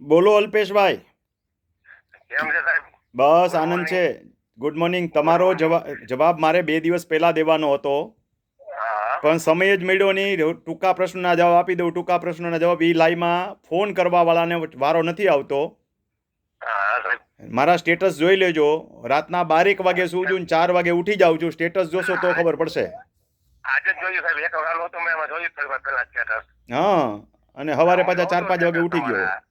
બોલો અલ્પેશભાઈ. કેમ છે સાહેબ? બસ ગુડ આનંદ મોર્નિંગ. છે. Good morning. ગુડ તમારો મોર્નિંગ. જવાબ મારે 2 દિવસ પહેલા દેવાનો હતો, હા પણ સમય જ મળ્યો નહીં. ટૂંકા પ્રશ્નના જવાબ આપી દઉં. ટૂંકા પ્રશ્નના જવાબ એ લાઈમાં ફોન કરવા વાળાને વારો નથી આવતો. હા સાહેબ. મારા સ્ટેટસ જોઈ લેજો. રાતના 12 વાગે સૂવું છું ને 4 વાગે ઉઠી જાઉં છું. સ્ટેટસ જોશો તો ખબર પડશે. આજે જ જોયું સાહેબ, એક વખત હતો મેં એમાં જોયું થોડી વાર પહેલા સ્ટેટસ. હા, અને સવારે હું પાછા જોઉં છું 4-5 વાગે સ્ટેટસ ઉઠી ગયો. તમારા.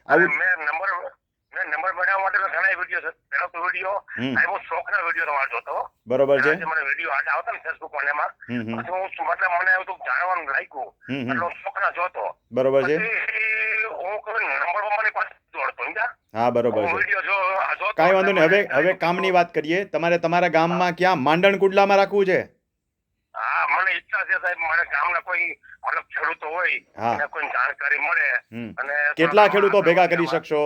અરે આવું. મેં નંબર બનાવવા માટે તો ઘણા વિડીયો છે. પહેલો તો વિડીયો હમ. સાહેબ હું શોખના વિડીયો તમારો જોતો. બરોબર છે. એના જે મને વિડીયો આડા આવતા ને ફેસબુક એમાં હમ હમ પછી હું મતલબ મને એવું તો જાણવાનું લાગ્યું હમ હમ એટલે હું શોખના જોતો. બરોબર છે. પછી હું કહું નંબર મારી પાસે જોડતો સમજ્યા. હા, બરોબર હું છે. વિડીયો જોતો કાંઈ એટલે વાંધો નહીં. મને હવે કામની વાત કરીએ. તમારે તમારા હા ગામમાં ક્યાં માંડણ કુંડલામાં રાખવું છે? હા, મને ઈચ્છા છે સાહેબ, મારે ગામના કોઈ મતલબ ખેડૂતો હોય હા. એને કોઈ જાણકારી મળે હમ. અને કેટલા થોડાક ખેડૂતો આગળ ભેગા વધે કરી આમાં. શકશો?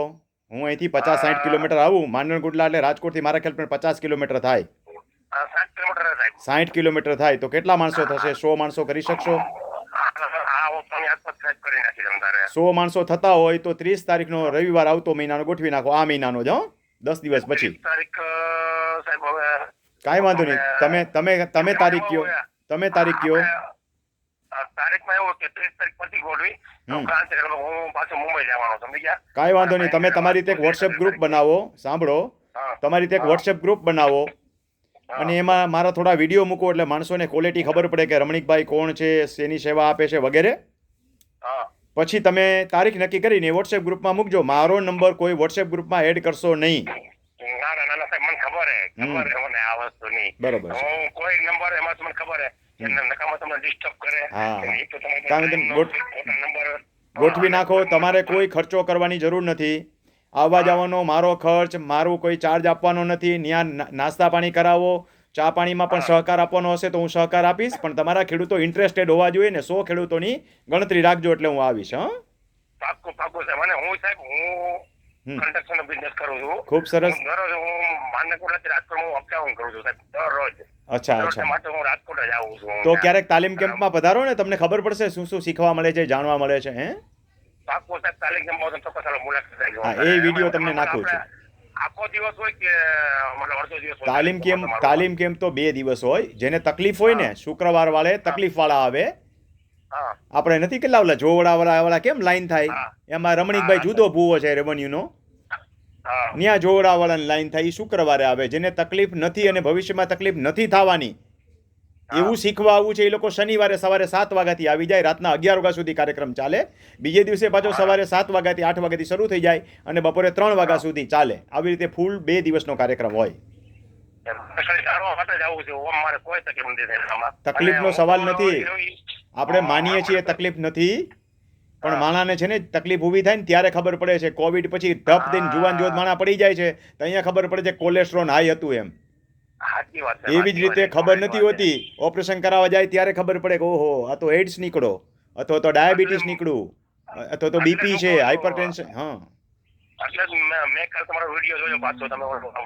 હું અહીંથી 50-60 કિલોમીટર આવું. માંડણ કુંડલા એટલે રાજકોટથી મારા ખ્યાલ પર 50 કિલોમીટર થાય. 60 કિલોમીટર છે સાહેબ. 60 કિલોમીટર થાય તો કેટલા માણસો થશે? 100 માણસો કરી શકશો? હા, હું તમે આસપાસ સાહેબ કરી નાખી તમ તારે. 100 માણસો થતા હોય તો 30 તારીખનો રવિવાર આવતો મહિનાનો ગોઠવી નાખો. આ મહિનાનો જ, હો, 10 દિવસ પછી. 30 તારીખ સાહેબ હવે કાંઈ વાંધો અમે નહીં. તમે તમે તમે એમાં તારીખ એવું કયો. હોય, તમે તારીખ કયો. તારીખમાં એવું કે 30 તારીખ પછી ગોઠવી તો હમ. કારણ છે કે હું પાછો મુંબઈ જવાનો સમજી ગયા. કાંઈ વાંધો મારા નહીં. તમે ભાઈને તમારી વાત રીતે એક કરી વોટ્સએપ 31 ગ્રુપ તારીખે. બનાવો. સાંભળો. હા તમારી રીતે એક હા વોટ્સએપ ગ્રુપ બનાવો હા અને એમાં મારા થોડા વિડીયો મૂકો એટલે માણસોને ક્વોલિટી ખબર પડે કે રમણીકભાઈ કોણ છે, શેની સેવા આપે છે વગેરે. હા પછી તમે તારીખ નક્કી કરીને વોટ્સએપ ગ્રુપમાં મૂકજો. મારો નંબર કોઈ વોટ્સએપ ગ્રુપમાં એડ કરશો નહીં. ના ના ના સાહેબ, મને ખબર હમ. હે મને આ વસ્તુની. બરોબર છે. હું કોઈ નંબર એમાં તો મને ખબર હે કે નકામાં તમને ડિસ્ટર્બ કરે. હા હા. એ તો તમે કાંઈ વાંધો ટાઈમ નહીં. નો ખોટા નંબર. ગોઠવી નાખો. તમારે કોઈ ખર્ચો કરવાની જરૂર નથી. આવવા હા જવાનો મારો ખર્ચ, મારું કોઈ ચાર્જ આપવાનો નથી. ત્યાં નાસ્તા પાણી કરાવો, ચા પાણીમાં પણ હા સહકાર આપવાનો હશે તો હું સહકાર આપીશ. પણ તમારા ખેડૂતો ઇન્ટરેસ્ટેડ હોવા જોઈએ ને. 100 ખેડૂતોની ગણતરી રાખજો એટલે હું આવીશ. હા. પાક્કું પાક્કું સાહેબ. અને હું સાહેબ હમ. કન્સ્ટ્રક્શન નો બિઝનેસ કરું છું. ખૂબ સરસ. હું દરરોજ માનકોટથી રાજકોટ હું અપડાઉન કરું છું સાહેબ દરરોજ. અચ્છા દરરોજ અચ્છા. માટે હું રાજકોટ જ આવું છું. તો ક્યારેક તાલીમ ત્યાં કેમ્પમાં પધારો ને. તમને ખબર પડશે શું શું શીખવા મળે છે, જાણવા મળે છે. હે. પાક્કું સાહેબ તાલીમ કેમ્પમાં ચોક્કસ મુલાકાત લઈશું હા, અમારે. એ વિડીયો એમાં તમને મતલબ નાખું છું. આપણે આખો દિવસ હોય કે મતલબ અડધો દિવસ હોય તાલીમ કેમ્પ તમારું? તાલીમ કેમ્પ તો 2 દિવસ હોય. જેને તકલીફ હોય ને, હા શુક્રવાર વાળે હા તકલીફ વાળા આવે. હા આપણે નથી કેટલા ઓલા જોવડા વાળા કેમ લાઈન થાય, હા એમાં રમણીકભાઈ હા જુદો ભૂવો છે રેવન્યુનો. હા ત્યાં જોવડા વાળાની લાઈન થાય. એ શુક્રવારે આવે. જેને તકલીફ નથી અને ભવિષ્યમાં તકલીફ નથી થવાની હા એવું શીખવા આવવું છે, એ લોકો શનિવારે સવારે 7 વાગ્યાથી આવી જાય. રાતના 11 વાગ્યા સુધી કાર્યક્રમ ચાલે. બીજે દિવસે પાછો હા સવારે 7 વાગ્યાથી 8 વાગ્યાથી શરૂ થઈ જાય અને બપોરે 3 વાગ્યા હા. સુધી ચાલે. આવી રીતે ફૂલ 2 દિવસનો કાર્યક્રમ હોય. ખાલી જાણવા માટે જ આવું છું. ઓમ મારે કોઈ તકલીફ નથી થાય આમાં. અને તકલીફનો હું તો સવાલ નથી. આપણે માનીએ છીએ આપણે તકલીફ નથી, પણ હા માણાને છે ને તકલીફ ઊભી થાય ને ત્યારે ખબર પડે છે. કોવિડ પછી ધપ દઈને જુવાન જોત હા માણા પડી જાય છે તો અહીંયા ખબર પડે છે કોલેસ્ટ્રોલ હાઈ હતું એમ. સાચી વાત છે, એવી જ સાચી વાત રીતે એકદમ ખબર સાચી નથી વાત છે. હોતી. ઓપરેશન કરાવવા જાય ત્યારે ખબર પડે કે ઓહો આ તો એડ્સ નીકળો, અથવા તો ડાયાબિટીસ એટલે નીકળું, અથવા તો એટલે બીપી શું છે, કહું હાઇપર છું, ટેન્શન. હા. એટલે જ મેં કાલ તમારો વિડીયો જોયો પાછો. તમે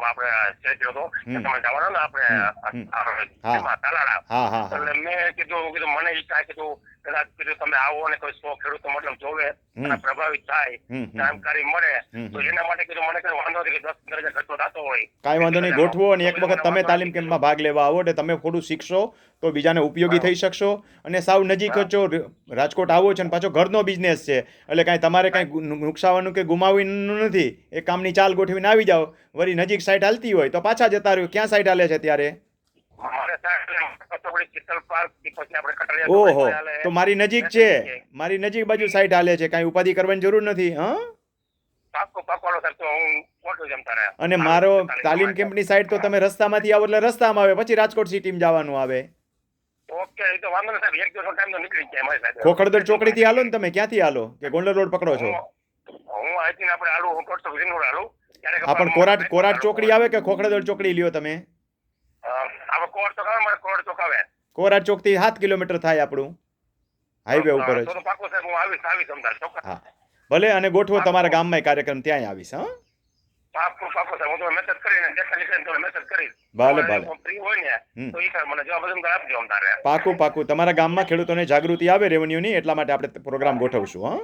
આપણે શેર કર્યો હતો કે હમ તમે જવાના ને આપણે હમ હમ. હા એમાં તાલાળા. હા હા હા. એટલે મેં કીધું મને ઈચ્છા કીધું કદાચ કીધું તમે આવો અને કોઈ 100 ખેડૂતો મતલબ જોવે હમ અને પ્રભાવિત થાય, હમ હમ જાણકારી મળે હમ તો હમ. એના માટે કીધું મને કઈ વાંધો નથી કે 10-15 હજાર ખર્ચો થતો હોય કાંઈ વાંધો નહીં. 20,000 નો ગોઠવો અને તો એક કીધું વખત મને તમે વાંધો તાલીમ નથી કેમ્પમાં કીધું. ભાગ લેવા આવો એટલે તમે થોડું શીખશો તો બીજાને ઉપયોગી હા થઈ શકશો. અને સાવ નજીક જ હા છો. રાજકોટ આવો છો ને પાછો ઘરનો બિઝનેસ છે એટલે કાંઈ તમારે કાંઈ નુકસાવાનું કે ગુમાવવાનું નથી. એ કામની ચાલ ગોઠવીને આવી જાઓ. વળી નજીક સાઈડ હાલતી હોય તો પાછા જતા રહ્યો. ક્યાં સાઈડ હાલે છે ત્યારે? મારે સાહેબ ચોકડી ચિત્તલ પાર્ક પછી આપણે કટારિયા ચોકડી ઓહો, કોઈ હાલે તો મારી નજીક છે. મેસેજ કે મારી નજીક બાજુ સાઈડ હાલે છે. કાંઈ ઉપાધિ કરવાની જરૂર નથી. હા. પાક્કો પાક્કો સાહેબ તો હું પહોંચું જમ તારે અને આવું મારો 45 તાલીમ કેમ્પની સાઈડ તો તમે રસ્તામાંથી આવો એટલે રસ્તામાં આવે, પછી રાજકોટ સિટીમાં જવાનું આવે. ઓકે એ તો વાંધો નહીં સાહેબ, એક દિવસનો ટાઈમ તો નીકળી જ જાય મારી સાથે. ખોખડદર ચોકડીથી હાલો ને તમે. ક્યાંથી હાલો કે ગોંડલ રોડ પકડો છો? હું અહીંથી આપણે હાલું, હું ટોટલ વિનોડ હાલું ત્યારે હા, પણ કોરાટ ચોકડી આવે કે ખોખડદર ચોકડી લ્યો તમે? આપણે કોર ચોક આવે, મારે કોર ચોક આવે. કોરાટ ચોકથી 7 કિલોમીટર થાય આપણું, હાઈવે ઉપર જ. તો પાક્કો સાહેબ હું આવીશ તમતારે ચોક્કસ. હા, ભલે. અને ગોઠવો તમારા પાક્કો ગામમાં કાર્યક્રમ, ત્યાંય આવીશ. હા. પાક્કો સાહેબ, હું તમને મેસેજ કરીને દેખાડી કરીને તમને મેસેજ કરીશ. ભલે ભલે. તમારે ફ્રી હોય ને હમ. તો એ મને જવાબ બધું આપજો તારે. પાકું પાકું. તમારા ગામમાં ખેડૂતોને જાગૃતિ આવે રેવન્યુની, એટલા માટે આપણે પ્રોગ્રામ ગોઠવશું. હા.